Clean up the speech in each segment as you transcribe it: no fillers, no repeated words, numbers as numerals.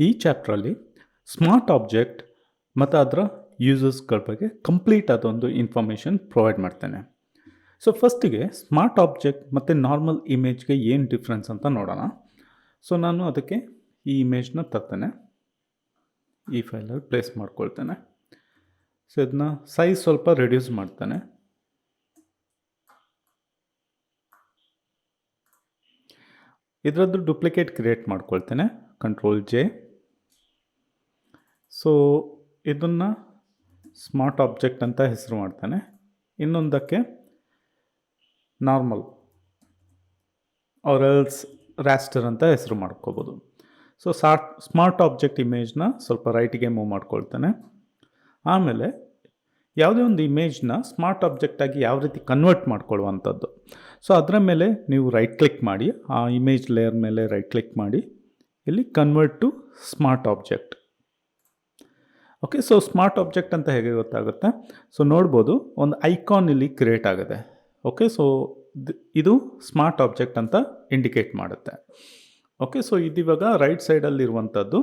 ಈ ಚಾಪ್ಟ್ರಲ್ಲಿ smart object ಮತ್ತು ಅದರ ಯೂಸಸ್ಗಳ ಬಗ್ಗೆ ಕಂಪ್ಲೀಟ್ ಆದೊಂದು ಇನ್ಫಾರ್ಮೇಷನ್ ಪ್ರೊವೈಡ್ ಮಾಡ್ತೇನೆ. ಸೊ ಫಸ್ಟಿಗೆ ಸ್ಮಾರ್ಟ್ ಆಬ್ಜೆಕ್ಟ್ ಮತ್ತು ನಾರ್ಮಲ್ ಇಮೇಜ್ಗೆ ಏನು ಡಿಫ್ರೆನ್ಸ್ ಅಂತ ನೋಡೋಣ. ಸೊ ನಾನು ಅದಕ್ಕೆ ಈ ಇಮೇಜ್ನ ತರ್ತೇನೆ, ಈ ಫೈಲಲ್ಲಿ ಪ್ಲೇಸ್ ಮಾಡ್ಕೊಳ್ತೇನೆ. ಸೊ ಇದನ್ನ ಸೈಜ್ ಸ್ವಲ್ಪ ರೆಡ್ಯೂಸ್ ಮಾಡ್ತೇನೆ. ಇದರದ್ದು ಡುಪ್ಲಿಕೇಟ್ ಕ್ರಿಯೇಟ್ ಮಾಡ್ಕೊಳ್ತೇನೆ, Ctrl+J. ಸೊ ಇದನ್ನು ಸ್ಮಾರ್ಟ್ ಆಬ್ಜೆಕ್ಟ್ ಅಂತ ಹೆಸರು ಮಾಡ್ತೇನೆ. ಇನ್ನೊಂದಕ್ಕೆ ನಾರ್ಮಲ್ ಆರ್ ಎಲ್ಸ್ ರಾಸ್ಟರ್ ಅಂತ ಹೆಸರು ಮಾಡ್ಕೋಬೋದು. ಸೊ ಸ್ಮಾರ್ಟ್ ಆಬ್ಜೆಕ್ಟ್ ಇಮೇಜ್ನ ಸ್ವಲ್ಪ ರೈಟಿಗೆ ಮೂವ್ ಮಾಡ್ಕೊಳ್ತೇನೆ. ಆಮೇಲೆ ಯಾವುದೇ ಒಂದು ಇಮೇಜ್ನ ಸ್ಮಾರ್ಟ್ ಆಬ್ಜೆಕ್ಟಾಗಿ ಯಾವ ರೀತಿ ಕನ್ವರ್ಟ್ ಮಾಡ್ಕೊಳ್ಳುವಂಥದ್ದು. ಸೊ ಅದರ ಮೇಲೆ ನೀವು ರೈಟ್ ಕ್ಲಿಕ್ ಮಾಡಿ, ಆ ಇಮೇಜ್ ಲೇಯರ್ ಮೇಲೆ ರೈಟ್ ಕ್ಲಿಕ್ ಮಾಡಿ, ಇಲ್ಲಿ convert to smart object. Okay, so smart object ಅಂತ ಹೇಗೆ ಗೊತ್ತಾಗುತ್ತೆ? ಸೊ ನೋಡ್ಬೋದು, ಒಂದು ಐಕಾನ್ ಇಲ್ಲಿ ಕ್ರಿಯೇಟ್ ಆಗಿದೆ. ಓಕೆ, ಸೊ ಇದು ಸ್ಮಾರ್ಟ್ ಆಬ್ಜೆಕ್ಟ್ ಅಂತ ಇಂಡಿಕೇಟ್ ಮಾಡುತ್ತೆ. ಓಕೆ, ಸೊ ಇದಿವಾಗ ರೈಟ್ ಸೈಡಲ್ಲಿರುವಂಥದ್ದು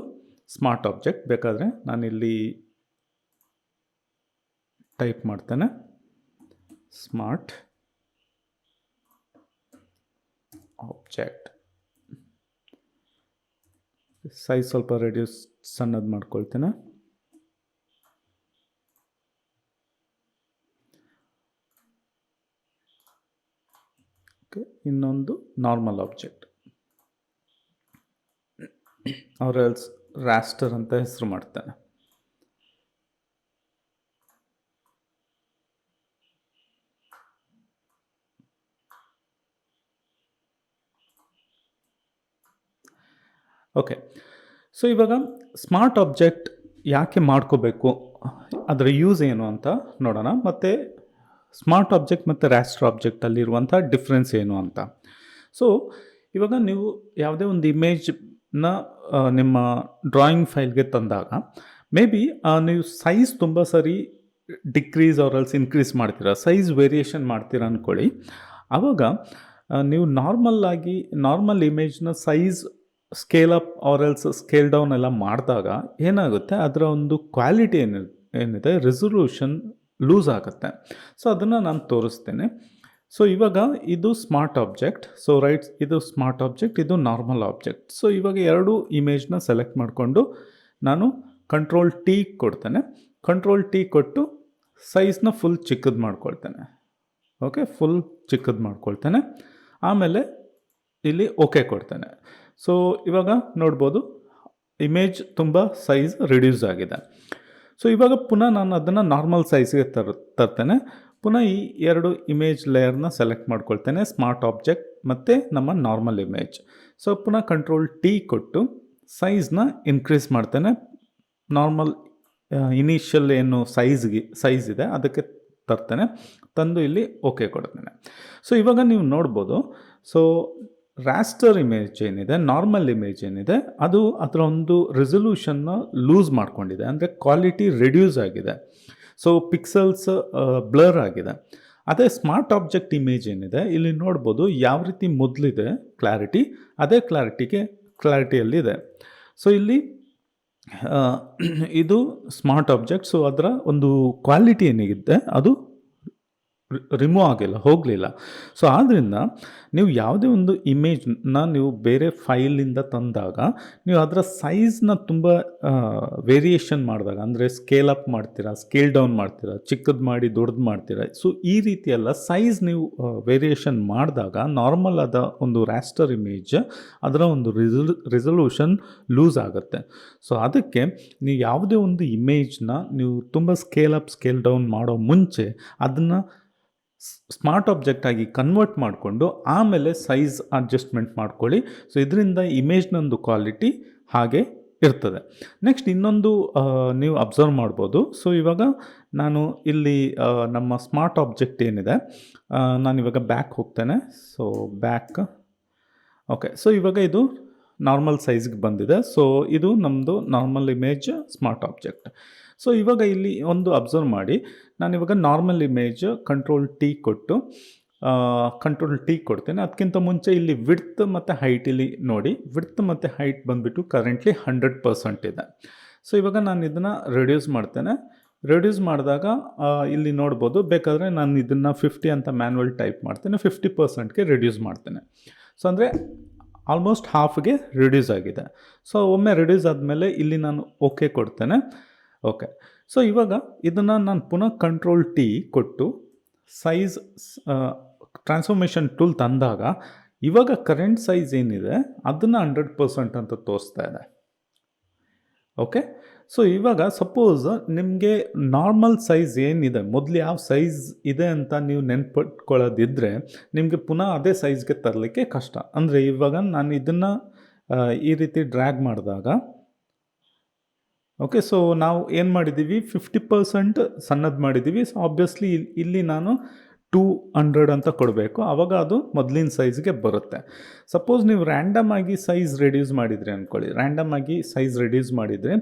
ಸ್ಮಾರ್ಟ್ ಆಬ್ಜೆಕ್ಟ್. ಬೇಕಾದರೆ ನಾನಿಲ್ಲಿ ಟೈಪ್ ಮಾಡ್ತೇನೆ, ಸ್ಮಾರ್ಟ್ ಆಬ್ಜೆಕ್ಟ್. ಸೈಜ್ ಸ್ವಲ್ಪ ರೆಡ್ಯೂಸ್ ಸಣ್ಣದು ಮಾಡ್ಕೊಳ್ತೇನೆ. ಓಕೆ, ಇನ್ನೊಂದು normal object or else raster ಅಂತ ಹೆಸರು ಮಾಡ್ತೇನೆ. ಓಕೆ, ಸೊ ಇವಾಗ ಸ್ಮಾರ್ಟ್ ಆಬ್ಜೆಕ್ಟ್ ಯಾಕೆ ಮಾಡ್ಕೋಬೇಕು, ಅದರ ಯೂಸ್ ಏನು ಅಂತ ನೋಡೋಣ. ಮತ್ತು ಸ್ಮಾರ್ಟ್ ಆಬ್ಜೆಕ್ಟ್ ಮತ್ತು ರಾಸ್ಟರ್ ಆಬ್ಜೆಕ್ಟಲ್ಲಿರುವಂಥ ಡಿಫ್ರೆನ್ಸ್ ಏನು ಅಂತ. ಸೊ ಇವಾಗ ನೀವು ಯಾವುದೇ ಒಂದು ಇಮೇಜ್ನ ನಿಮ್ಮ ಡ್ರಾಯಿಂಗ್ ಫೈಲ್ಗೆ ತಂದಾಗ ಮೇ ಬಿ ನೀವು ಸೈಜ್ ತುಂಬ ಸರಿ ಡಿಕ್ರೀಸ್ ಆರ್ ಎಲ್ಸ್ ಇನ್ಕ್ರೀಸ್ ಮಾಡ್ತೀರಾ, ಸೈಜ್ ವೇರಿಯೇಷನ್ ಮಾಡ್ತೀರಾ ಅಂದ್ಕೊಳ್ಳಿ. ಆವಾಗ ನೀವು ನಾರ್ಮಲ್ ಇಮೇಜ್ನ size scale up or else scale down ಎಲ್ಲ ಮಾಡಿದಾಗ ಏನಾಗುತ್ತೆ, ಅದರ ಒಂದು ಕ್ವಾಲಿಟಿ ಏನಿದೆ ರೆಸೊಲ್ಯೂಷನ್ ಲೂಸ್ ಆಗುತ್ತೆ. ಸೊ ಅದನ್ನು ನಾನು ತೋರಿಸ್ತೇನೆ. ಸೊ ಇವಾಗ ಇದು ಸ್ಮಾರ್ಟ್ ಆಬ್ಜೆಕ್ಟ್, ಸೊ ರೈಟ್, ಇದು ಸ್ಮಾರ್ಟ್ ಆಬ್ಜೆಕ್ಟ್, ಇದು ನಾರ್ಮಲ್ ಆಬ್ಜೆಕ್ಟ್. ಸೊ ಇವಾಗ ಎರಡು ಇಮೇಜ್ನ ಸೆಲೆಕ್ಟ್ ಮಾಡಿಕೊಂಡು ನಾನು Ctrl+T ಕೊಡ್ತೇನೆ. Ctrl+T ಕೊಟ್ಟು ಸೈಜ್ನ ಫುಲ್ ಚಿಕ್ಕದು ಮಾಡ್ಕೊಳ್ತೇನೆ. ಓಕೆ, ಫುಲ್ ಚಿಕ್ಕದು ಮಾಡ್ಕೊಳ್ತೇನೆ. ಆಮೇಲೆ ಇಲ್ಲಿ ಓಕೆ ಕೊಡ್ತೇನೆ. ಸೊ ಇವಾಗ ನೋಡ್ಬೋದು, ಇಮೇಜ್ ತುಂಬ ಸೈಜ್ ರಿಡ್ಯೂಸ್ ಆಗಿದೆ. ಸೊ ಇವಾಗ ಪುನಃ ನಾನು ಅದನ್ನು ನಾರ್ಮಲ್ ಸೈಜ್ಗೆ ತರ್ತೇನೆ. ಪುನಃ ಈ ಎರಡು ಇಮೇಜ್ ಲೇಯರ್ನ ಸೆಲೆಕ್ಟ್ ಮಾಡ್ಕೊಳ್ತೇನೆ, ಸ್ಮಾರ್ಟ್ ಆಬ್ಜೆಕ್ಟ್ ಮತ್ತು ನಮ್ಮ ನಾರ್ಮಲ್ ಇಮೇಜ್. ಸೊ ಪುನಃ Ctrl+T ಕೊಟ್ಟು ಸೈಜ್ನ ಇನ್ಕ್ರೀಸ್ ಮಾಡ್ತೇನೆ. ನಾರ್ಮಲ್ ಇನಿಷಿಯಲ್ ಏನು ಸೈಜ್ ಇದೆ ಅದಕ್ಕೆ ತರ್ತೇನೆ, ತಂದು ಇಲ್ಲಿ ಓಕೆ ಕೊಡ್ತೇನೆ. ಸೊ ಇವಾಗ ನೀವು ನೋಡ್ಬೋದು, ಸೊ ರಾಸ್ಟರ್ ಇಮೇಜ್ ಏನಿದೆ, ನಾರ್ಮಲ್ ಇಮೇಜ್ ಏನಿದೆ, ಅದು ಅದರ ಒಂದು ರೆಸೊಲ್ಯೂಷನ್ನ ಲೂಸ್ ಮಾಡ್ಕೊಂಡಿದೆ, ಅಂದರೆ ಕ್ವಾಲಿಟಿ ರಿಡ್ಯೂಸ್ ಆಗಿದೆ. ಸೊ ಪಿಕ್ಸಲ್ಸ್ ಬ್ಲರ್ ಆಗಿದೆ. ಅದೇ ಸ್ಮಾರ್ಟ್ ಆಬ್ಜೆಕ್ಟ್ ಇಮೇಜ್ ಏನಿದೆ, ಇಲ್ಲಿ ನೋಡ್ಬೋದು ಯಾವ ರೀತಿ ಮೊದಲಿದೆ ಕ್ಲಾರಿಟಿ, ಅದೇ ಕ್ಲಾರಿಟಿಯಲ್ಲಿದೆ. ಸೊ ಇಲ್ಲಿ ಇದು ಸ್ಮಾರ್ಟ್ ಆಬ್ಜೆಕ್ಟ್. ಸೊ ಅದರ ಒಂದು ಕ್ವಾಲಿಟಿ ಏನಿದೆ ಅದು ರಿಮೂವ್ ಆಗಿಲ್ಲ, ಹೋಗಲಿಲ್ಲ. ಸೊ ಆದ್ದರಿಂದ ನೀವು ಯಾವುದೇ ಒಂದು ಇಮೇಜ್ನ ನೀವು ಬೇರೆ ಫೈಲಿಂದ ತಂದಾಗ ನೀವು ಅದರ ಸೈಜ್ನ ತುಂಬ ವೇರಿಯೇಷನ್ ಮಾಡಿದಾಗ, ಅಂದರೆ ಸ್ಕೇಲ್ ಅಪ್ ಮಾಡ್ತೀರಾ, ಸ್ಕೇಲ್ ಡೌನ್ ಮಾಡ್ತೀರಾ, ಚಿಕ್ಕದು ಮಾಡಿ ದೊಡ್ಡದು ಮಾಡ್ತೀರಾ. ಸೊ ಈ ರೀತಿಯೆಲ್ಲ ಸೈಜ್ ನೀವು ವೇರಿಯೇಷನ್ ಮಾಡಿದಾಗ ನಾರ್ಮಲ್ ಆದ ಒಂದು ರಾಸ್ಟರ್ ಇಮೇಜ್ ಅದರ ಒಂದು ರೆಸೊಲ್ಯೂಷನ್ ಲೂಸ್ ಆಗುತ್ತೆ. ಸೊ ಅದಕ್ಕೆ ನೀವು ಯಾವುದೇ ಒಂದು ಇಮೇಜ್ನ ನೀವು ತುಂಬ ಸ್ಕೇಲ್ ಅಪ್ ಸ್ಕೇಲ್ ಡೌನ್ ಮಾಡೋ ಮುಂಚೆ ಅದನ್ನು ಸ್ಮಾರ್ಟ್ ಆಬ್ಜೆಕ್ಟ್ ಆಗಿ ಕನ್ವರ್ಟ್ ಮಾಡಿಕೊಂಡು ಆಮೇಲೆ ಸೈಜ್ ಅಡ್ಜಸ್ಟ್ಮೆಂಟ್ ಮಾಡ್ಕೊಳ್ಳಿ. ಸೊ ಇದರಿಂದ ಇಮೇಜ್ನೊಂದು ಕ್ವಾಲಿಟಿ ಹಾಗೆ ಇರ್ತದೆ. ನೆಕ್ಸ್ಟ್ ಇನ್ನೊಂದು ನೀವು ಅಬ್ಸರ್ವ್ ಮಾಡ್ಬೋದು. ಸೊ ಇವಾಗ ನಾನು ಇಲ್ಲಿ ನಮ್ಮ ಸ್ಮಾರ್ಟ್ ಆಬ್ಜೆಕ್ಟ್ ಏನಿದೆ, ನಾನಿವಾಗ ಬ್ಯಾಕ್ ಹೋಗ್ತೇನೆ. So back, okay. ಸೊ ಇವಾಗ ಇದು ನಾರ್ಮಲ್ ಸೈಜ್ಗೆ ಬಂದಿದೆ. ಸೊ ಇದು ನಮ್ಮದು normal image smart object. So ಇವಾಗ ಇಲ್ಲಿ ಒಂದು ಅಬ್ಸರ್ವ್ ಮಾಡಿ, ನಾನಿವಾಗ ನಾರ್ಮಲ್ ಇಮೇಜ್ Ctrl+T ಕೊಟ್ಟು ಕಂಟ್ರೋಲ್ ಟಿ ಕೊಡ್ತೀನಿ. ಅದಕ್ಕಿಂತ ಮುಂಚೆ ಇಲ್ಲಿ ವಿಡ್ತ್ ಮತ್ತು ಹೈಟ್ ಇಲ್ಲಿ ನೋಡಿ, ವಿಡ್ತ್ ಮತ್ತು ಹೈಟ್ ಬಂದುಬಿಟ್ಟು ಕರೆಂಟ್ಲಿ 100% ಇದೆ. ಸೊ ಇವಾಗ ನಾನು ಇದನ್ನು ರೆಡ್ಯೂಸ್ ಮಾಡ್ತೇನೆ. ರೆಡ್ಯೂಸ್ ಮಾಡಿದಾಗ ಇಲ್ಲಿ ನೋಡ್ಬೋದು, ಬೇಕಾದರೆ ನಾನು ಇದನ್ನು 50 ಅಂತ ಮ್ಯಾನ್ಯಲ್ ಟೈಪ್ ಮಾಡ್ತೇನೆ, 50%ಗೆ ರೆಡ್ಯೂಸ್ ಮಾಡ್ತೇನೆ. ಸೊ ಅಂದರೆ ಆಲ್ಮೋಸ್ಟ್ ಹಾಫ್ಗೆ ರಿಡ್ಯೂಸ್ ಆಗಿದೆ. ಸೊ ಒಮ್ಮೆ ರಿಡ್ಯೂಸ್ ಆದಮೇಲೆ ಇಲ್ಲಿ ನಾನು ಓಕೆ ಕೊಡ್ತೇನೆ. ಓಕೆ, ಸೊ ಇವಾಗ ಇದನ್ನು ನಾನು ಪುನಃ ಕಂಟ್ರೋಲ್ ಟಿ ಕೊಟ್ಟು ಸೈಜ್ ಟ್ರಾನ್ಸ್ಫಾರ್ಮೇಷನ್ ಟೂಲ್ ತಂದಾಗ ಇವಾಗ ಕರೆಂಟ್ ಸೈಜ್ ಏನಿದೆ ಅದನ್ನು 100% ಅಂತ ತೋರಿಸ್ತಾ ಇದೆ. ಓಕೆ, ಸೊ ಇವಾಗ ಸಪೋಸ್ ನಿಮಗೆ ನಾರ್ಮಲ್ ಸೈಜ್ ಏನಿದೆ, ಮೊದಲು ಯಾವ ಸೈಜ್ ಇದೆ ಅಂತ ನೀವು ನೆನ್ಪಿಟ್ಕೊಳ್ಳೋದಿದ್ದರೆ ನಿಮಗೆ ಪುನಃ ಅದೇ ಸೈಜ್ಗೆ ತರಲಿಕ್ಕೆ ಕಷ್ಟ. ಅಂದರೆ ಇವಾಗ ನಾನು ಇದನ್ನು ಈ ರೀತಿ ಡ್ರ್ಯಾಗ್ ಮಾಡಿದಾಗ, ಓಕೆ, ಸೊ ನಾವು ಏನು ಮಾಡಿದ್ದೀವಿ, 50% ಸಣ್ಣದು ಮಾಡಿದ್ದೀವಿ. ಸೊ ಆಬ್ವಿಯಸ್ಲಿ ಇಲ್ಲಿ ನಾನು 200 ಅಂತ ಕೊಡಬೇಕು, ಆವಾಗ ಅದು ಮೊದಲಿನ ಸೈಜ್ಗೆ ಬರುತ್ತೆ. ಸಪೋಸ್ ನೀವು ರ್ಯಾಂಡಮ್ ಆಗಿ ಸೈಜ್ ರೆಡ್ಯೂಸ್ ಮಾಡಿದ್ರಿ ಅಂದ್ಕೊಳ್ಳಿ, ರ್ಯಾಂಡಮ್ ಆಗಿ ಸೈಜ್ ರೆಡ್ಯೂಸ್ ಮಾಡಿದರೆ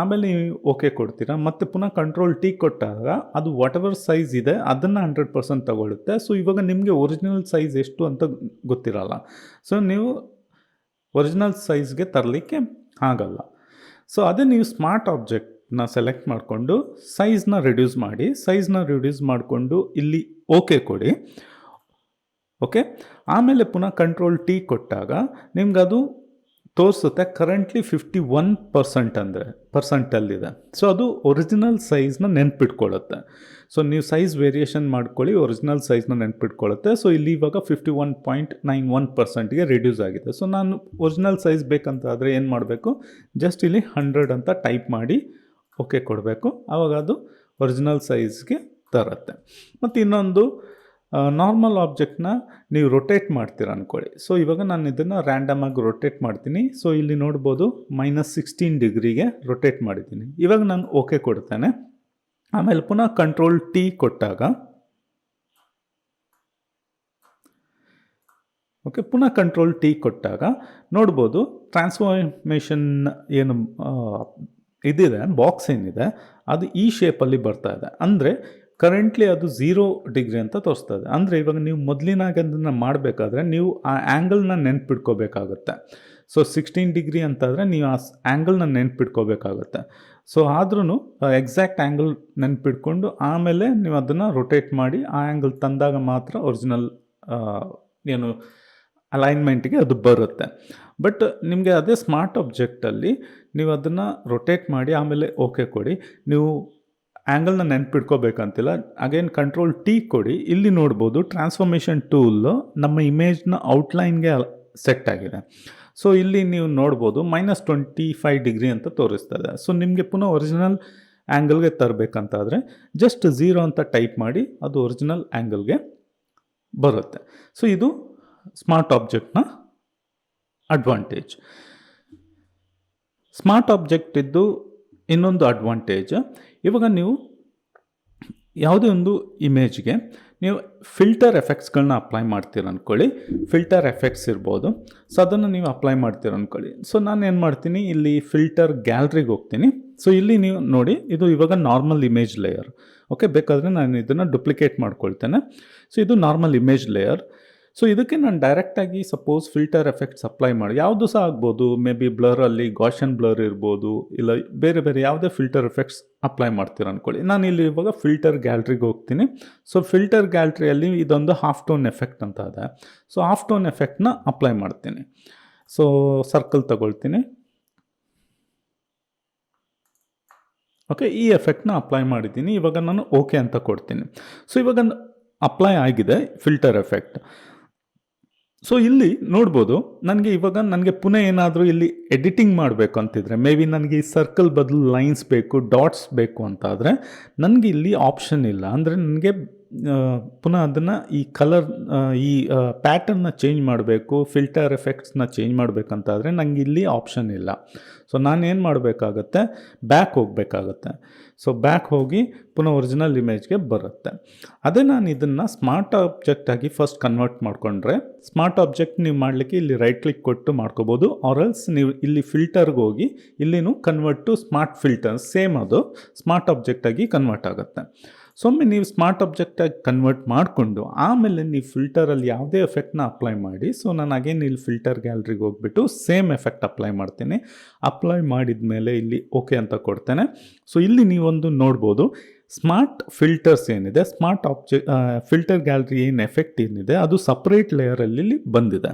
ಆಮೇಲೆ ನೀವು ಓಕೆ ಕೊಡ್ತೀರಾ, ಮತ್ತು ಪುನಃ ಕಂಟ್ರೋಲ್ ಟಿ ಕೊಟ್ಟಾಗ ಅದು ವಾಟ್ ಎವರ್ ಸೈಜ್ ಇದೆ ಅದನ್ನು 100% ತಗೊಳ್ಳುತ್ತೆ. ಸೊ ಇವಾಗ ನಿಮಗೆ ಒರಿಜಿನಲ್ ಸೈಜ್ ಎಷ್ಟು ಅಂತ ಗೊತ್ತಿರಲ್ಲ. ಸೊ ನೀವು ಒರಿಜಿನಲ್ ಸೈಜ್ಗೆ ತರಲಿಕ್ಕೆ ಆಗಲ್ಲ. ಸೊ ಅದೇ ನೀವು ಸ್ಮಾರ್ಟ್ ಆಬ್ಜೆಕ್ಟ್ನ ಸೆಲೆಕ್ಟ್ ಮಾಡಿಕೊಂಡು ಸೈಜ್ನ ರಿಡ್ಯೂಸ್ ಮಾಡಿ, ಸೈಜ್ನ ರಿಡ್ಯೂಸ್ ಮಾಡಿಕೊಂಡು ಇಲ್ಲಿ ಓಕೆ ಕೊಡಿ. ಓಕೆ, ಆಮೇಲೆ ಪುನಃ ಕಂಟ್ರೋಲ್ ಟಿ ಕೊಟ್ಟಾಗ ನಿಮ್ಗದು ತೋರಿಸುತ್ತೆ ಕರೆಂಟ್ಲಿ 51% ಅಂದರೆ ಪರ್ಸೆಂಟಲ್ಲಿದೆ. ಸೊ ಅದು ಒರಿಜಿನಲ್ ಸೈಜ್ನ ನೆನ್ಪಿಟ್ಕೊಳ್ಳುತ್ತೆ. ಸೊ ನೀವು ಸೈಜ್ ವೇರಿಯೇಷನ್ ಮಾಡ್ಕೊಳ್ಳಿ, ಒರಿಜಿನಲ್ ಸೈಜ್ನ ನೆನ್ಪಿಟ್ಕೊಳ್ಳುತ್ತೆ. ಸೊ ಇಲ್ಲಿ ಇವಾಗ 51.91%ಗೆ ರಿಡ್ಯೂಸ್ ಆಗಿದೆ. ಸೊ ನಾನು ಒರಿಜಿನಲ್ ಸೈಜ್ ಬೇಕಂತ ಆದರೆ ಏನು ಮಾಡಬೇಕು, ಜಸ್ಟ್ ಇಲ್ಲಿ 100 ಅಂತ ಟೈಪ್ ಮಾಡಿ ಓಕೆ ಕೊಡಬೇಕು, ಆವಾಗ ಅದು ಒರಿಜಿನಲ್ ಸೈಜ್ಗೆ ತರುತ್ತೆ. ಮತ್ತು ಇನ್ನೊಂದು, ನಾರ್ಮಲ್ ಆಬ್ಜೆಕ್ಟ್ನ ನೀವು ರೊಟೇಟ್ ಮಾಡ್ತೀರ ಅಂದ್ಕೊಳ್ಳಿ. ಸೊ ಇವಾಗ ನಾನು ಇದನ್ನು ರ್ಯಾಂಡಮ್ ಆಗಿ ರೊಟೇಟ್ ಮಾಡ್ತೀನಿ. ಸೊ ಇಲ್ಲಿ ನೋಡ್ಬೋದು -16 ಡಿಗ್ರಿಗೆ ರೊಟೇಟ್ ಮಾಡಿದ್ದೀನಿ. ಇವಾಗ ನಾನು ಓಕೆ ಕೊಡ್ತೇನೆ. ಆಮೇಲೆ ಪುನಃ ಕಂಟ್ರೋಲ್ ಟಿ ಕೊಟ್ಟಾಗ, ಓಕೆ, ಪುನಃ ಕಂಟ್ರೋಲ್ ಟಿ ಕೊಟ್ಟಾಗ ನೋಡ್ಬೋದು ಟ್ರಾನ್ಸ್ಫಾರ್ಮೇಷನ್ ಏನು ಇದಿದೆ, ಬಾಕ್ಸ್ ಏನಿದೆ ಅದು ಈ ಶೇಪಲ್ಲಿ ಬರ್ತಾ ಇದೆ. ಅಂದರೆ ಕರೆಂಟ್ಲಿ ಅದು 0 ಡಿಗ್ರಿ ಅಂತ ತೋರಿಸ್ತಾ ಇದೆ. ಅಂದರೆ ಇವಾಗ ನೀವು ಮೊದಲಿನಾಗೆ ಅದನ್ನು ಮಾಡಬೇಕಾದ್ರೆ ನೀವು ಆ ಆ್ಯಂಗಲ್ನ ನೆನ್ಪಿಟ್ಕೋಬೇಕಾಗುತ್ತೆ. ಸೊ 16 ಡಿಗ್ರಿ ಅಂತಾದರೆ ನೀವು ಆ ಆ್ಯಂಗಲ್ನ ನೆನ್ಪಿಟ್ಕೋಬೇಕಾಗುತ್ತೆ. ಸೊ ಆದ್ರೂ ಎಕ್ಸಾಕ್ಟ್ ಆ್ಯಂಗಲ್ ನೆನ್ಪಿಟ್ಕೊಂಡು ಆಮೇಲೆ ನೀವು ಅದನ್ನು ರೊಟೇಟ್ ಮಾಡಿ ಆ ಆ್ಯಂಗಲ್ ತಂದಾಗ ಮಾತ್ರ ಒರಿಜಿನಲ್ ಏನು ಅಲೈನ್ಮೆಂಟ್ಗೆ ಅದು ಬರುತ್ತೆ. ಬಟ್ ನಿಮಗೆ ಅದೇ ಸ್ಮಾರ್ಟ್ ಆಬ್ಜೆಕ್ಟಲ್ಲಿ ನೀವು ಅದನ್ನು ರೊಟೇಟ್ ಮಾಡಿ ಆಮೇಲೆ ಓಕೆ ಕೊಡಿ. ನೀವು ಆ್ಯಂಗಲ್ನ ನೆನ್ಪಿಟ್ಕೋಬೇಕಂತಿಲ್ಲ. ಅಗೇನ್ ಕಂಟ್ರೋಲ್ ಟಿ ಕೊಡಿ. ಇಲ್ಲಿ ನೋಡ್ಬೋದು ಟ್ರಾನ್ಸ್ಫಾರ್ಮೇಷನ್ ಟೂಲು ನಮ್ಮ ಇಮೇಜ್ನ ಔಟ್ಲೈನ್ಗೆ ಸೆಟ್ ಆಗಿದೆ. ಸೊ ಇಲ್ಲಿ ನೀವು ನೋಡ್ಬೋದು -25 ಡಿಗ್ರಿ ಅಂತ ತೋರಿಸ್ತದೆ. ಸೊ ನಿಮಗೆ ಪುನಃ ಒರಿಜಿನಲ್ ಆ್ಯಂಗಲ್ಗೆ ತರಬೇಕಂತಾದರೆ ಜಸ್ಟ್ 0 ಅಂತ ಟೈಪ್ ಮಾಡಿ ಅದು ಒರಿಜಿನಲ್ ಆ್ಯಂಗಲ್ಗೆ ಬರುತ್ತೆ. ಸೊ ಇದು ಸ್ಮಾರ್ಟ್ ಆಬ್ಜೆಕ್ಟ್ನ ಅಡ್ವಾಂಟೇಜ್. ಸ್ಮಾರ್ಟ್ ಆಬ್ಜೆಕ್ಟ್ ಇದ್ದು ಇನ್ನೊಂದು ಅಡ್ವಾಂಟೇಜ್, ಇವಾಗ ನೀವು ಯಾವುದೇ ಒಂದು ಇಮೇಜ್ಗೆ ನೀವು ಫಿಲ್ಟರ್ ಎಫೆಕ್ಟ್ಸ್ಗಳನ್ನ ಅಪ್ಲೈ ಮಾಡ್ತೀರ ಅಂದ್ಕೊಳ್ಳಿ. ಫಿಲ್ಟರ್ ಎಫೆಕ್ಟ್ಸ್ ಇರ್ಬೋದು. ಸೊ ಅದನ್ನು ನೀವು ಅಪ್ಲೈ ಮಾಡ್ತೀರ ಅಂದ್ಕೊಳ್ಳಿ. ಸೊ ನಾನು ಏನು ಮಾಡ್ತೀನಿ, ಇಲ್ಲಿ ಫಿಲ್ಟರ್ ಗ್ಯಾಲರಿಗೆ ಹೋಗ್ತೀನಿ. ಸೊ ಇಲ್ಲಿ ನೀವು ನೋಡಿ, ಇದು ಇವಾಗ ನಾರ್ಮಲ್ ಇಮೇಜ್ ಲೇಯರ್. ಓಕೆ, ಬೇಕಾದರೆ ನಾನು ಇದನ್ನು ಡುಪ್ಲಿಕೇಟ್ ಮಾಡ್ಕೊಳ್ತೇನೆ. ಸೊ ಇದು ನಾರ್ಮಲ್ ಇಮೇಜ್ ಲೇಯರ್. ಸೊ ಇದಕ್ಕೆ ನಾನು ಡೈರೆಕ್ಟಾಗಿ ಸಪೋಸ್ ಫಿಲ್ಟರ್ ಎಫೆಕ್ಟ್ಸ್ ಅಪ್ಲೈ ಮಾಡಿ, ಯಾವುದು ಸಹ ಆಗ್ಬೋದು, ಮೇ ಬಿ ಬ್ಲರಲ್ಲಿ ಗಾಷನ್ ಬ್ಲರ್ ಇರ್ಬೋದು, ಇಲ್ಲ ಬೇರೆ ಬೇರೆ ಯಾವುದೇ ಫಿಲ್ಟರ್ ಎಫೆಕ್ಟ್ಸ್ ಅಪ್ಲೈ ಮಾಡ್ತೀರ ಅಂದ್ಕೊಳ್ಳಿ. ನಾನು ಇಲ್ಲಿ ಇವಾಗ ಫಿಲ್ಟರ್ ಗ್ಯಾಲರಿಗೆ ಹೋಗ್ತೀನಿ. ಸೊ ಫಿಲ್ಟರ್ ಗ್ಯಾಲರಿಯಲ್ಲಿ ಇದೊಂದು ಹಾಫ್ ಟೋನ್ ಎಫೆಕ್ಟ್ ಅಂತ ಇದೆ. ಸೊ ಹಾಫ್ ಟೋನ್ ಎಫೆಕ್ಟ್ನ ಅಪ್ಲೈ ಮಾಡ್ತೀನಿ. ಸೊ ಸರ್ಕಲ್ ತಗೊಳ್ತೀನಿ. ಓಕೆ, ಈ ಎಫೆಕ್ಟ್ನ ಅಪ್ಲೈ ಮಾಡಿದ್ದೀನಿ. ಇವಾಗ ನಾನು ಓಕೆ ಅಂತ ಕೊಡ್ತೀನಿ. ಸೊ ಇವಾಗ ಅಪ್ಲೈ ಆಗಿದೆ ಫಿಲ್ಟರ್ ಎಫೆಕ್ಟ್. ಸೊ ಇಲ್ಲಿ ನೋಡ್ಬೋದು, ನನಗೆ ಪುನಃ ಏನಾದರೂ ಇಲ್ಲಿ ಎಡಿಟಿಂಗ್ ಮಾಡಬೇಕು ಅಂತಿದ್ರೆ, ಮೇ ಬಿ ನನಗೆ ಈ ಸರ್ಕಲ್ ಬದಲು ಲೈನ್ಸ್ ಬೇಕು, ಡಾಟ್ಸ್ ಬೇಕು ಅಂತಾದರೆ ನನಗೆ ಇಲ್ಲಿ ಆಪ್ಷನ್ ಇಲ್ಲ. ಅಂದರೆ ನನಗೆ ಪುನಃ ಅದನ್ನು ಈ ಕಲರ್ ಈ ಪ್ಯಾಟರ್ನ್ನ ಚೇಂಜ್ ಮಾಡಬೇಕು, ಫಿಲ್ಟರ್ ಎಫೆಕ್ಟ್ಸ್ನ ಚೇಂಜ್ ಮಾಡಬೇಕಂತಾದರೆ ನನಗೆ ಇಲ್ಲಿ ಆಪ್ಷನ್ ಇಲ್ಲ. ಸೊ ನಾನೇನು ಮಾಡಬೇಕಾಗತ್ತೆ, ಬ್ಯಾಕ್ ಹೋಗಬೇಕಾಗತ್ತೆ. ಸೊ ಬ್ಯಾಕ್ ಹೋಗಿ ಪುನಃ ಒರಿಜಿನಲ್ ಇಮೇಜ್ಗೆ ಬರುತ್ತೆ. ಅದೇ ನಾನು ಇದನ್ನು ಸ್ಮಾರ್ಟ್ ಆಬ್ಜೆಕ್ಟಾಗಿ ಫಸ್ಟ್ ಕನ್ವರ್ಟ್ ಮಾಡಿಕೊಂಡ್ರೆ, ಸ್ಮಾರ್ಟ್ ಆಬ್ಜೆಕ್ಟ್ ನೀವು ಮಾಡಲಿಕ್ಕೆ ಇಲ್ಲಿ ರೈಟ್ ಕ್ಲಿಕ್ ಕೊಟ್ಟು ಮಾಡ್ಕೋಬೋದು, ಆರಲ್ಸ್ ನೀವು ಇಲ್ಲಿ ಫಿಲ್ಟರ್ಗೆ ಹೋಗಿ ಇಲ್ಲಿನೂ convert to smart filter, same ಅದು ಸ್ಮಾರ್ಟ್ ಆಬ್ಜೆಕ್ಟಾಗಿ ಕನ್ವರ್ಟ್ ಆಗುತ್ತೆ. ಸೊ ಒಮ್ಮೆ ನೀವು ಸ್ಮಾರ್ಟ್ ಆಬ್ಜೆಕ್ಟಾಗಿ ಕನ್ವರ್ಟ್ ಮಾಡಿಕೊಂಡು ಆಮೇಲೆ ನೀವು ಫಿಲ್ಟರಲ್ಲಿ ಯಾವುದೇ ಎಫೆಕ್ಟ್ನ ಅಪ್ಲೈ ಮಾಡಿ. ಸೊ ನಾನು ಅಗೇನ್ ಇಲ್ಲಿ ಫಿಲ್ಟರ್ ಗ್ಯಾಲರಿಗೆ ಹೋಗ್ಬಿಟ್ಟು ಸೇಮ್ ಎಫೆಕ್ಟ್ ಅಪ್ಲೈ ಮಾಡ್ತೀನಿ. ಅಪ್ಲೈ ಮಾಡಿದ ಮೇಲೆ ಇಲ್ಲಿ ಓಕೆ ಅಂತ ಕೊಡ್ತೇನೆ. ಸೊ ಇಲ್ಲಿ ನೀವೊಂದು ನೋಡ್ಬೋದು, ಸ್ಮಾರ್ಟ್ ಫಿಲ್ಟರ್ಸ್ ಏನಿದೆ, ಸ್ಮಾರ್ಟ್ ಫಿಲ್ಟರ್ ಗ್ಯಾಲರಿ ಏನು ಎಫೆಕ್ಟ್ ಏನಿದೆ ಅದು ಸಪ್ರೇಟ್ ಲೇಯರಲ್ಲಿ ಬಂದಿದೆ.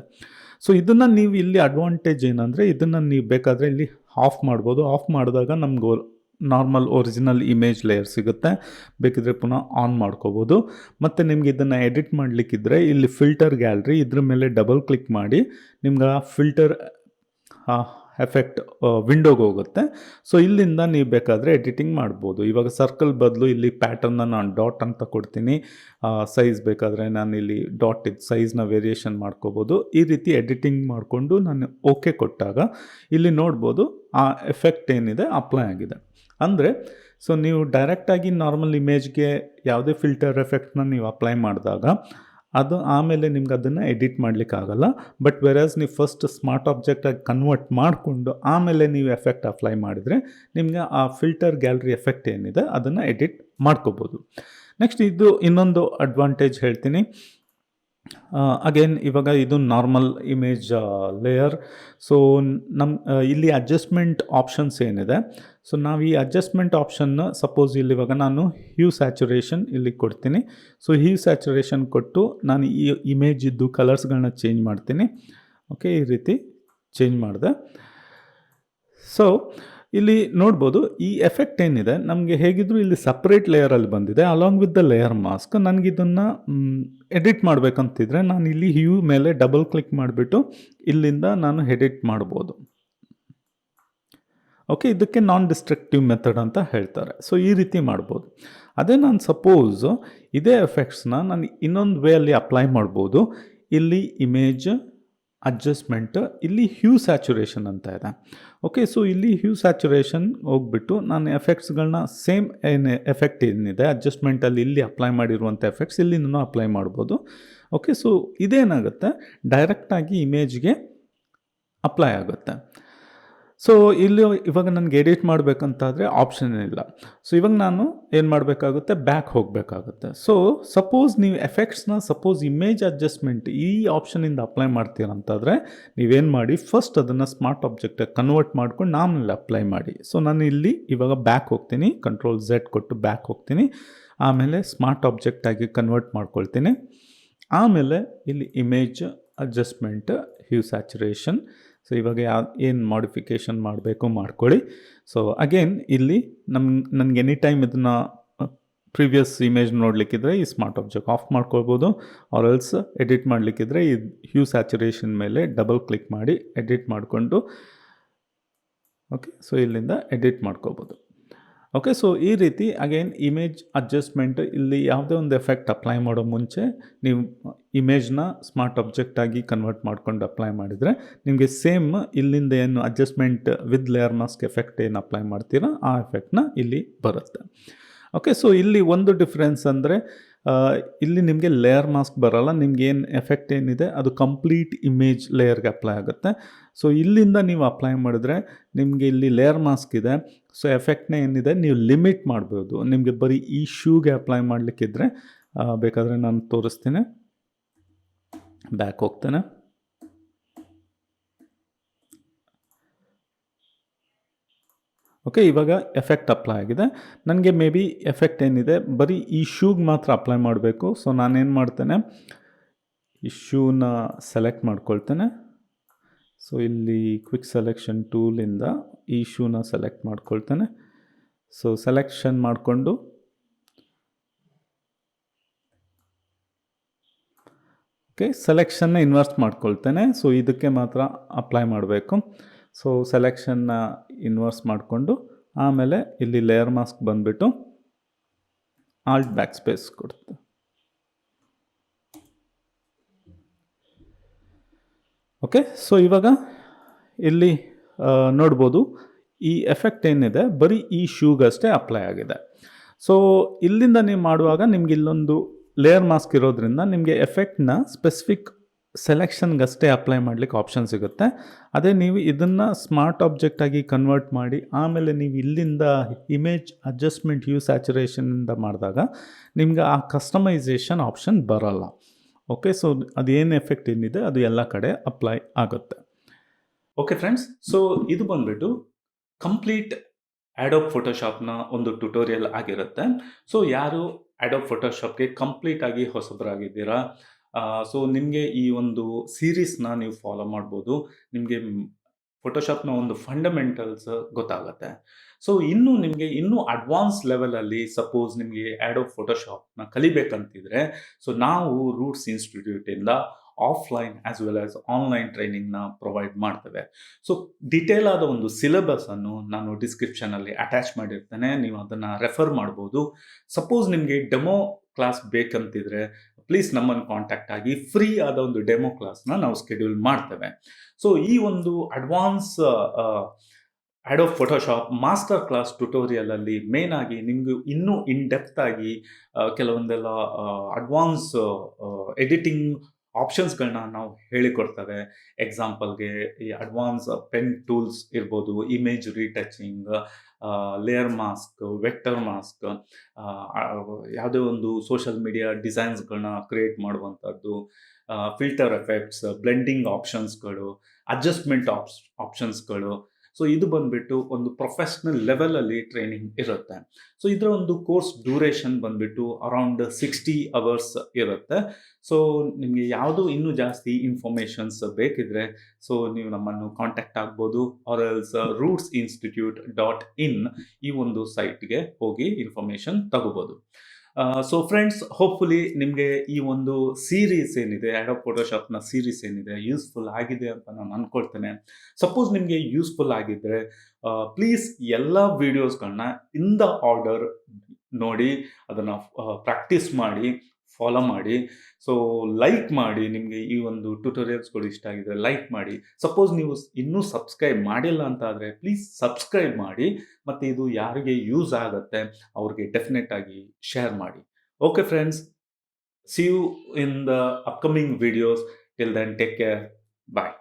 ಸೊ ಇದನ್ನು ನೀವು ಇಲ್ಲಿ ಅಡ್ವಾಂಟೇಜ್ ಏನಂದರೆ, ಇದನ್ನು ನೀವು ಬೇಕಾದರೆ ಇಲ್ಲಿ ಆಫ್ ಮಾಡ್ಬೋದು. ಆಫ್ ಮಾಡಿದಾಗ ನಮ್ಗೆ ನಾರ್ಮಲ್ ಒರಿಜಿನಲ್ ಇಮೇಜ್ ಲೇಯರ್ ಸಿಗುತ್ತೆ. ಬೇಕಿದ್ರೆ ಪುನಃ ಆನ್ ಮಾಡ್ಕೋಬೋದು. ಮತ್ತು ನಿಮ್ಗೆ ಇದನ್ನು ಎಡಿಟ್ ಮಾಡಲಿಕ್ಕಿದ್ರೆ ಇಲ್ಲಿ ಫಿಲ್ಟರ್ ಗ್ಯಾಲರಿ ಇದ್ರ ಮೇಲೆ ಡಬಲ್ ಕ್ಲಿಕ್ ಮಾಡಿ ನಿಮ್ಗೆ ಆ ಫಿಲ್ಟರ್ ಎಫೆಕ್ಟ್ ವಿಂಡೋಗೆ ಹೋಗುತ್ತೆ. ಸೊ ಇಲ್ಲಿಂದ ನೀವು ಬೇಕಾದರೆ ಎಡಿಟಿಂಗ್ ಮಾಡ್ಬೋದು. ಇವಾಗ ಸರ್ಕಲ್ ಬದಲು ಇಲ್ಲಿ ಪ್ಯಾಟರ್ನ ನಾನು ಡಾಟ್ ಅಂತ ಕೊಡ್ತೀನಿ. ಸೈಜ್ ಬೇಕಾದರೆ ನಾನು ಇಲ್ಲಿ ಡಾಟ್ ಸೈಜ್ನ ವೇರಿಯೇಷನ್ ಮಾಡ್ಕೋಬೋದು. ಈ ರೀತಿ ಎಡಿಟಿಂಗ್ ಮಾಡಿಕೊಂಡು ನಾನು ಓಕೆ ಕೊಟ್ಟಾಗ ಇಲ್ಲಿ ನೋಡ್ಬೋದು ಆ ಎಫೆಕ್ಟ್ ಏನಿದೆ ಅಪ್ಲೈ ಆಗಿದೆ. ಅಂದರೆ ಸೊ ನೀವು ಡೈರೆಕ್ಟಾಗಿ ನಾರ್ಮಲ್ ಇಮೇಜ್ಗೆ ಯಾವುದೇ ಫಿಲ್ಟರ್ ಎಫೆಕ್ಟ್ನ ನೀವು ಅಪ್ಲೈ ಮಾಡಿದಾಗ ಅದು ಆಮೇಲೆ ನಿಮ್ಗೆ ಅದನ್ನು ಎಡಿಟ್ ಮಾಡಲಿಕ್ಕಾಗಲ್ಲ. ಬಟ್ ವೆರಾಸ್ ನೀವು ಫಸ್ಟ್ ಸ್ಮಾರ್ಟ್ ಆಬ್ಜೆಕ್ಟಾಗಿ ಕನ್ವರ್ಟ್ ಮಾಡಿಕೊಂಡು ಆಮೇಲೆ ನೀವು ಎಫೆಕ್ಟ್ ಅಪ್ಲೈ ಮಾಡಿದರೆ ನಿಮಗೆ ಆ ಫಿಲ್ಟರ್ ಗ್ಯಾಲರಿ ಎಫೆಕ್ಟ್ ಏನಿದೆ ಅದನ್ನು ಎಡಿಟ್ ಮಾಡ್ಕೋಬೋದು. ನೆಕ್ಸ್ಟ್ ಇದು ಇನ್ನೊಂದು ಅಡ್ವಾಂಟೇಜ್ ಹೇಳ್ತೀನಿ. ಅಗೇನ್ ಇವಾಗ ಇದು ನಾರ್ಮಲ್ ಇಮೇಜ್ ಲೇಯರ್. ಸೊ ಇಲ್ಲಿ ಅಡ್ಜಸ್ಟ್ಮೆಂಟ್ ಆಪ್ಷನ್ಸ್ ಏನಿದೆ, ಸೊ ನಾವು ಈ ಅಡ್ಜಸ್ಟ್ಮೆಂಟ್ ಆಪ್ಷನ್ನ ಸಪೋಸ್ ಇಲ್ಲಿ ಇವಾಗ ನಾನು ಹ್ಯೂ ಸ್ಯಾಚುರೇಷನ್ ಇಲ್ಲಿ ಕೊಡ್ತೀನಿ. ಸೊ ಹ್ಯೂ ಸ್ಯಾಚುರೇಷನ್ ಕೊಟ್ಟು ನಾನು ಈ ಇಮೇಜ್ ಇದ್ದು ಕಲರ್ಸ್ಗಳನ್ನ ಚೇಂಜ್ ಮಾಡ್ತೀನಿ. ಓಕೆ, ಈ ರೀತಿ ಚೇಂಜ್ ಮಾಡಿದೆ. ಸೊ ಇಲ್ಲಿ ನೋಡ್ಬೋದು ಈ ಎಫೆಕ್ಟ್ ಏನಿದೆ ನಮಗೆ ಹೇಗಿದ್ರು ಇಲ್ಲಿ ಸಪ್ರೇಟ್ ಲೇಯರಲ್ಲಿ ಬಂದಿದೆ along with the layer mask. ನನಗಿದನ್ನು ಎಡಿಟ್ ಮಾಡಬೇಕಂತಿದ್ರೆ ನಾನು ಇಲ್ಲಿ ಹ್ಯೂ ಮೇಲೆ ಡಬಲ್ ಕ್ಲಿಕ್ ಮಾಡಿಬಿಟ್ಟು ಇಲ್ಲಿಂದ ನಾನು ಎಡಿಟ್ ಮಾಡ್ಬೋದು. ಓಕೆ, ಇದಕ್ಕೆ ನಾನ್ ಡಿಸ್ಟ್ರಕ್ಟಿವ್ ಮೆಥಡ್ ಅಂತ ಹೇಳ್ತಾರೆ. ಸೊ ಈ ರೀತಿ ಮಾಡ್ಬೋದು. ಅದೇ ನಾನು ಸಪೋಸ್ ಇದೇ ಎಫೆಕ್ಟ್ಸ್ನ ನಾನು ಇನ್ನೊಂದು ವೇ ಅಲ್ಲಿ ಅಪ್ಲೈ ಮಾಡ್ಬೋದು. ಇಲ್ಲಿ ಇಮೇಜ್ ಅಡ್ಜಸ್ಟ್ಮೆಂಟ್, ಇಲ್ಲಿ ಹ್ಯೂ ಸ್ಯಾಚುರೇಷನ್ ಅಂತ ಇದೆ. ಓಕೆ, ಸೊ ಇಲ್ಲಿ ಹ್ಯೂ ಸ್ಯಾಚುರೇಷನ್ ಹೋಗ್ಬಿಟ್ಟು ನಾನು ಎಫೆಕ್ಟ್ಸ್ಗಳನ್ನ ಸೇಮ್ ಏನು ಎಫೆಕ್ಟ್ ಏನಿದೆ ಅಡ್ಜಸ್ಟ್ಮೆಂಟಲ್ಲಿ ಇಲ್ಲಿ ಅಪ್ಲೈ ಮಾಡಿರುವಂಥ ಎಫೆಕ್ಟ್ಸ್ ಇಲ್ಲಿಂದನೂ ಅಪ್ಲೈ ಮಾಡ್ಬೋದು. ಓಕೆ, ಸೊ ಇದೇನಾಗುತ್ತೆ ಡೈರೆಕ್ಟಾಗಿ ಇಮೇಜ್ಗೆ ಅಪ್ಲೈ ಆಗುತ್ತೆ. ಸೊ ಇಲ್ಲಿ ಇವಾಗ ನನಗೆ ಎಡಿಟ್ ಮಾಡಬೇಕಂತಾದರೆ ಆಪ್ಷನ್ ಇಲ್ಲ. ಸೊ ಇವಾಗ ನಾನು ಏನು ಮಾಡಬೇಕಾಗುತ್ತೆ, ಬ್ಯಾಕ್ ಹೋಗಬೇಕಾಗುತ್ತೆ. ಸೊ ಸಪೋಸ್ ನೀವು ಎಫೆಕ್ಟ್ಸ್ನ ಸಪೋಸ್ ಇಮೇಜ್ ಅಡ್ಜಸ್ಟ್ಮೆಂಟ್ ಈ ಆಪ್ಷನಿಂದ ಅಪ್ಲೈ ಮಾಡ್ತೀರಂತಾದರೆ ನೀವೇನು ಮಾಡಿ, ಫಸ್ಟ್ ಅದನ್ನು ಸ್ಮಾರ್ಟ್ ಆಬ್ಜೆಕ್ಟಾಗಿ ಕನ್ವರ್ಟ್ ಮಾಡ್ಕೊಂಡು ಆಮೇಲೆ ಅಪ್ಲೈ ಮಾಡಿ. ಸೊ ನಾನು ಇಲ್ಲಿ ಇವಾಗ ಬ್ಯಾಕ್ ಹೋಗ್ತೀನಿ, ಕಂಟ್ರೋಲ್ Z ಕೊಟ್ಟು ಬ್ಯಾಕ್ ಹೋಗ್ತೀನಿ. ಆಮೇಲೆ ಸ್ಮಾರ್ಟ್ ಆಬ್ಜೆಕ್ಟಾಗಿ ಕನ್ವರ್ಟ್ ಮಾಡ್ಕೊಳ್ತೀನಿ. ಆಮೇಲೆ ಇಲ್ಲಿ image adjustment, hue saturation. So ಇವಾಗ ಏನು ಮಾಡಿಫಿಕೇಷನ್ ಮಾಡಬೇಕು ಮಾಡ್ಕೊಳ್ಳಿ. ಸೊ ಅಗೇನ್ ಇಲ್ಲಿ ನನಗೆ ಎನಿ ಟೈಮ್ ಇದನ್ನು ಪ್ರೀವಿಯಸ್ ಇಮೇಜ್ ನೋಡಲಿಕ್ಕಿದ್ರೆ ಈ ಸ್ಮಾರ್ಟ್ ಆಬ್ಜೆಕ್ಟ್ ಆಫ್ ಮಾಡ್ಕೊಳ್ಬೋದು. ಆರ್ ಎಲ್ಸ್ ಎಡಿಟ್ ಮಾಡಲಿಕ್ಕಿದ್ರೆ ಈ ಹ್ಯೂ ಸ್ಯಾಚುರೇಷನ್ ಮೇಲೆ ಡಬಲ್ ಕ್ಲಿಕ್ ಮಾಡಿ ಎಡಿಟ್ ಮಾಡಿಕೊಂಡು ಓಕೆ, ಸೊ ಇಲ್ಲಿಂದ ಎಡಿಟ್ ಮಾಡ್ಕೋಬೋದು. ಓಕೆ, ಸೊ ಈ ರೀತಿ ಅಗೇನ್ ಇಮೇಜ್ ಅಡ್ಜಸ್ಟ್ಮೆಂಟ್ ಇಲ್ಲಿ ಯಾವುದೇ ಒಂದು ಎಫೆಕ್ಟ್ ಅಪ್ಲೈ ಮಾಡೋ ಮುಂಚೆ ನೀವು ಇಮೇಜ್ನ ಸ್ಮಾರ್ಟ್ ಆಬ್ಜೆಕ್ಟಾಗಿ ಕನ್ವರ್ಟ್ ಮಾಡ್ಕೊಂಡು ಅಪ್ಲೈ ಮಾಡಿದರೆ ನಿಮಗೆ ಸೇಮ್ ಇಲ್ಲಿಂದ ಏನು adjustment with layer mask effect ಏನು ಅಪ್ಲೈ ಮಾಡ್ತೀರೋ ಆ ಎಫೆಕ್ಟ್ನ ಇಲ್ಲಿ ಬರುತ್ತೆ. ಓಕೆ, ಸೊ ಇಲ್ಲಿ ಒಂದು ಡಿಫ್ರೆನ್ಸ್ ಅಂದರೆ ಇಲ್ಲಿ ನಿಮಗೆ ಲೇಯರ್ ಮಾಸ್ಕ್ ಬರೋಲ್ಲ. ನಿಮ್ಗೆ ಏನು ಎಫೆಕ್ಟ್ ಏನಿದೆ ಅದು ಕಂಪ್ಲೀಟ್ ಇಮೇಜ್ ಲೇಯರ್ಗೆ ಅಪ್ಲೈ ಆಗುತ್ತೆ. ಸೊ ಇಲ್ಲಿಂದ ನೀವು ಅಪ್ಲೈ ಮಾಡಿದ್ರೆ ನಿಮಗೆ ಇಲ್ಲಿ ಲೇಯರ್ ಮಾಸ್ಕ್ ಇದೆ. ಸೊ ಎಫೆಕ್ಟ್ನ ಏನಿದೆ ನೀವು ಲಿಮಿಟ್ ಮಾಡ್ಬೋದು. ನಿಮಗೆ ಬರೀ ಈ ಶೂಗೆ ಅಪ್ಲೈ ಮಾಡಲಿಕ್ಕಿದ್ರೆ ಬೇಕಾದರೆ ನಾನು ತೋರಿಸ್ತೀನಿ. ಬ್ಯಾಕ್ ಹೋಗ್ತೇನೆ. ಓಕೆ, ಇವಾಗ ಎಫೆಕ್ಟ್ ಅಪ್ಲೈ ಆಗಿದೆ. ನನಗೆ ಮೇ ಬಿ ಎಫೆಕ್ಟ್ ಏನಿದೆ ಬರೀ ಈ ಶೂಗೆ ಮಾತ್ರ ಅಪ್ಲೈ ಮಾಡಬೇಕು. ಸೊ ನಾನೇನು ಮಾಡ್ತೇನೆ, ಈ ಶೂನ ಸೆಲೆಕ್ಟ್ ಮಾಡ್ಕೊಳ್ತೇನೆ. ಸೊ ಇಲ್ಲಿ ಕ್ವಿಕ್ ಸೆಲೆಕ್ಷನ್ ಟೂಲಿಂದ ಈ ಶೂನ ಸೆಲೆಕ್ಟ್ ಮಾಡ್ಕೊಳ್ತೇನೆ. ಸೊ ಸೆಲೆಕ್ಷನ್ ಮಾಡಿಕೊಂಡು ಓಕೆ, ಸೆಲೆಕ್ಷನ್ನ ಇನ್ವರ್ಸ್ ಮಾಡ್ಕೊಳ್ತೇನೆ. ಸೊ ಇದಕ್ಕೆ ಮಾತ್ರ ಅಪ್ಲೈ ಮಾಡಬೇಕು. ಸೊ ಸೆಲೆಕ್ಷನ್ನ ಇನ್ವರ್ಸ್ ಮಾಡಿಕೊಂಡು ಆಮೇಲೆ ಇಲ್ಲಿ ಲೇಯರ್ ಮಾಸ್ಕ್ ಬಂದುಬಿಟ್ಟು ಆಲ್ಟ್ ಬ್ಯಾಕ್ ಸ್ಪೇಸ್ ಕೊಡುತ್ತೆ. ಓಕೆ, ಸೊ ಇವಾಗ ಇಲ್ಲಿ ನೋಡ್ಬೋದು ಈ ಎಫೆಕ್ಟ್ ಏನಿದೆ ಬರೀ ಈ ಶೂಗಷ್ಟೇ ಅಪ್ಲೈ ಆಗಿದೆ. ಸೊ ಇಲ್ಲಿಂದ ನೀವು ಮಾಡುವಾಗ ನಿಮ್ಗೆ ಇಲ್ಲೊಂದು ಲೇಯರ್ ಮಾಸ್ಕ್ ಇರೋದ್ರಿಂದ ನಿಮಗೆ ಎಫೆಕ್ಟ್ನ ಸ್ಪೆಸಿಫಿಕ್ ಸೆಲೆಕ್ಷನ್ಗಷ್ಟೇ ಅಪ್ಲೈ ಮಾಡಲಿಕ್ಕೆ ಆಪ್ಷನ್ ಸಿಗುತ್ತೆ. ಅದೇ ನೀವು ಇದನ್ನು ಸ್ಮಾರ್ಟ್ ಆಬ್ಜೆಕ್ಟ್ ಆಗಿ ಕನ್ವರ್ಟ್ ಮಾಡಿ ಆಮೇಲೆ ನೀವು ಇಲ್ಲಿಂದ ಇಮೇಜ್ ಅಡ್ಜಸ್ಟ್ಮೆಂಟ್ ಹ್ಯೂ ಸ್ಯಾಚುರೇಷನಿಂದ ಮಾಡಿದಾಗ ನಿಮ್ಗೆ ಆ ಕಸ್ಟಮೈಸೇಷನ್ ಆಪ್ಷನ್ ಬರಲ್ಲ. ಓಕೆ, ಸೊ ಅದೇನು ಎಫೆಕ್ಟ್ ಏನಿದೆ ಅದು ಎಲ್ಲ ಕಡೆ ಅಪ್ಲೈ ಆಗುತ್ತೆ. ಓಕೆ ಫ್ರೆಂಡ್ಸ್, ಸೊ ಇದು ಬಂದ್ಬಿಟ್ಟು ಕಂಪ್ಲೀಟ್ ಅಡೋಬ್ ಫೋಟೋಶಾಪ್ನ ಒಂದು ಟ್ಯುಟೋರಿಯಲ್ ಆಗಿರುತ್ತೆ. ಸೊ ಯಾರು ಅಡೋಬ್ ಫೋಟೋಶಾಪ್ಗೆ ಕಂಪ್ಲೀಟ್ ಆಗಿ ಹೊಸಬರಾಗಿದ್ದೀರಾ, ಸೊ ನಿಮಗೆ ಈ ಒಂದು ಸೀರೀಸ್ನ ನೀವು ಫಾಲೋ ಮಾಡ್ಬೋದು. ನಿಮಗೆ ಫೋಟೋಶಾಪ್ನ ಒಂದು ಫಂಡಮೆಂಟಲ್ಸ್ ಗೊತ್ತಾಗುತ್ತೆ. ಸೊ ಇನ್ನು ನಿಮಗೆ ಇನ್ನೂ ಅಡ್ವಾನ್ಸ್ ಲೆವೆಲಲ್ಲಿ ಸಪೋಸ್ ನಿಮಗೆ ಅಡೋಬ್ ಫೋಟೋಶಾಪ್ನ ಕಲಿಬೇಕಂತಿದ್ರೆ, ಸೊ ನಾವು ರೂಟ್ಸ್ ಇನ್ಸ್ಟಿಟ್ಯೂಟಿಂದ offline as well as online ಟ್ರೈನಿಂಗ್ನ ಪ್ರೊವೈಡ್ ಮಾಡ್ತೇವೆ. ಸೊ ಡಿಟೇಲ್ ಆದ ಒಂದು ಸಿಲೆಬಸನ್ನು ನಾನು ಡಿಸ್ಕ್ರಿಪ್ಷನಲ್ಲಿ ಅಟ್ಯಾಚ್ ಮಾಡಿರ್ತೇನೆ, ನೀವು ಅದನ್ನು ರೆಫರ್ ಮಾಡ್ಬೋದು. ಸಪೋಸ್ ನಿಮಗೆ ಡೆಮೋ ಕ್ಲಾಸ್ ಬೇಕಂತಿದ್ರೆ ಪ್ಲೀಸ್ ನಮ್ಮನ್ನು ಕಾಂಟ್ಯಾಕ್ಟ್ ಆಗಿ, ಫ್ರೀ ಆದ ಒಂದು ಡೆಮೋ ಕ್ಲಾಸ್ನ ನಾವು ಸ್ಕೆಡ್ಯೂಲ್ ಮಾಡ್ತೇವೆ. ಸೊ ಈ ಒಂದು advance Adobe Photoshop master class ಟ್ಯುಟೋರಿಯಲಲ್ಲಿ ಮೇನ್ ಆಗಿ ನಿಮಗೂ ಇನ್ನೂ ಇನ್ ಡೆಪ್ತ್ ಆಗಿ ಕೆಲವೊಂದೆಲ್ಲ ಅಡ್ವಾನ್ಸ್ ಎಡಿಟಿಂಗ್ ಆಪ್ಷನ್ಸ್ಗಳನ್ನ ನಾವು ಹೇಳಿಕೊಡ್ತೇವೆ. ಎಕ್ಸಾಂಪಲ್ಗೆ ಈ ಅಡ್ವಾನ್ಸ್ ಪೆನ್ ಟೂಲ್ಸ್ ಇರ್ಬೋದು, image retouching, layer mask, vector mask, ಯಾವುದೇ ಒಂದು ಸೋಷಿಯಲ್ ಮೀಡಿಯಾ ಡಿಸೈನ್ಸ್ಗಳನ್ನ ಕ್ರಿಯೇಟ್ ಮಾಡುವಂಥದ್ದು, ಫಿಲ್ಟರ್ ಎಫೆಕ್ಟ್ಸ್, ಬ್ಲೆಂಡಿಂಗ್ ಆಪ್ಷನ್ಸ್ಗಳು, ಅಡ್ಜಸ್ಟ್ಮೆಂಟ್ ಆಪ್ಷನ್ಸ್ಗಳು. ಸೊ ಇದು ಬಂದ್ಬಿಟ್ಟು ಒಂದು ಪ್ರೊಫೆಷ್ನಲ್ ಲೆವೆಲಲ್ಲಿ ಟ್ರೈನಿಂಗ್ ಇರುತ್ತೆ. ಸೊ ಇದರ ಒಂದು ಕೋರ್ಸ್ ಡ್ಯೂರೇಷನ್ ಬಂದ್ಬಿಟ್ಟು ಅರೌಂಡ್ 60 hours ಇರುತ್ತೆ. ಸೊ ನಿಮಗೆ ಯಾವುದು ಇನ್ನೂ ಜಾಸ್ತಿ ಇನ್ಫಾರ್ಮೇಷನ್ಸ್ ಬೇಕಿದ್ರೆ ಸೊ ನೀವು ನಮ್ಮನ್ನು ಕಾಂಟ್ಯಾಕ್ಟ್ ಆಗ್ಬೋದು, ಆರ್ ಎಲ್ಸ್ rootsinstitute.in ಈ ಒಂದು ಸೈಟ್ಗೆ ಹೋಗಿ ಇನ್ಫಾರ್ಮೇಷನ್ ತಗೋಬೋದು. ಸೊ ಫ್ರೆಂಡ್ಸ್, ಹೋಪ್ಫುಲಿ ನಿಮಗೆ ಈ ಒಂದು ಸೀರೀಸ್ ಏನಿದೆ, ಅಡೋಬ್ ಫೋಟೋಶಾಪ್ನ ಸೀರೀಸ್ ಏನಿದೆ ಯೂಸ್ಫುಲ್ ಆಗಿದೆ ಅಂತ ನಾನು ಅಂದ್ಕೊಳ್ತೇನೆ. ಸಪೋಸ್ ನಿಮಗೆ ಯೂಸ್ಫುಲ್ ಆಗಿದ್ದರೆ ಪ್ಲೀಸ್ ಎಲ್ಲ ವೀಡಿಯೋಸ್ಗಳನ್ನ ಇನ್ ದ ಆರ್ಡರ್ ನೋಡಿ, ಅದನ್ನು ಪ್ರಾಕ್ಟೀಸ್ ಮಾಡಿ, ಫಾಲೋ ಮಾಡಿ. ಸೊ ಲೈಕ್ ಮಾಡಿ, ನಿಮಗೆ ಈ ಒಂದು ಟ್ಯುಟೋರಿಯಲ್ಸ್ಗಳು ಇಷ್ಟ ಆಗಿದ್ರೆ ಲೈಕ್ ಮಾಡಿ. ಸಪೋಸ್ ನೀವು ಇನ್ನೂ ಸಬ್ಸ್ಕ್ರೈಬ್ ಮಾಡಿಲ್ಲ ಅಂತ ಆದರೆ ಪ್ಲೀಸ್ ಸಬ್ಸ್ಕ್ರೈಬ್ ಮಾಡಿ, ಮತ್ತು ಇದು ಯಾರಿಗೆ ಯೂಸ್ ಆಗುತ್ತೆ ಅವ್ರಿಗೆ ಡೆಫಿನೆಟ್ ಆಗಿ ಶೇರ್ ಮಾಡಿ. Okay friends, see you in the upcoming videos. Till then take care, bye.